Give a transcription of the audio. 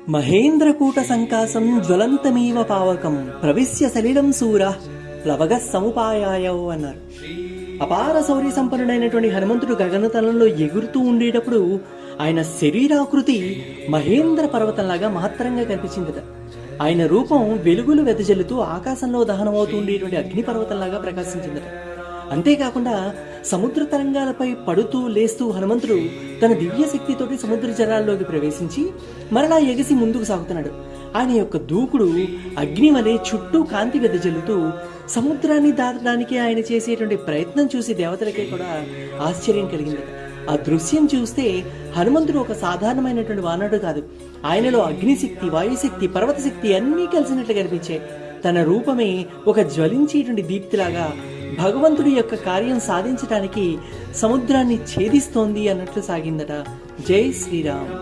మహేంద్రకూట సంకాసం జ్వలంతమీవ పావకం ప్రవిశ్య సలిలం సూర ప్లవగ సముపాయాయ అన్నారు. అపార శౌర్య సంపన్నుడైనటువంటి హనుమంతుడు గగనతలంలో ఎగురుతూ ఉండేటప్పుడు ఆయన శరీరాకృతి మహేంద్ర పర్వతంలాగా మహత్తరంగా కనిపించిందట. ఆయన రూపం వెలుగులు వెదజల్లుతూ ఆకాశంలో దహనమవుతూ ఉండేటువంటి అగ్నిపర్వతంలాగా ప్రకాశించిందట. అంతేకాకుండా సముద్ర తరంగాలపై పడుతూ లేస్తూ హనుమంతుడు తన దివ్య శక్తితోటి సముద్ర జలాల్లోకి ప్రవేశించి మరలా ఎగిసి ముందుకు సాగుతున్నాడు. ఆయన యొక్క దూకుడు అగ్ని వలె చుట్టూ కాంతి వెదజల్లుతూ సముద్రాన్ని దాటడానికి ఆయన చేసేటువంటి ప్రయత్నం చూసి దేవతలకే కూడా ఆశ్చర్యం కలిగిందట. ఆ దృశ్యం చూస్తే హనుమంతుడు ఒక సాధారణమైనటువంటి వానరుడు కాదు. ఆయనలో అగ్నిశక్తి, వాయుశక్తి, పర్వత శక్తి అన్నీ కలిసినట్లు కనిపించాయి. తన రూపమే ఒక జ్వలించేటువంటి దీప్తిలాగా భగవంతుడి యొక్క కార్యం సాధించడానికి సముద్రాన్ని ఛేదిస్తోంది అన్నట్లు సాగిందట. జై శ్రీరామ్.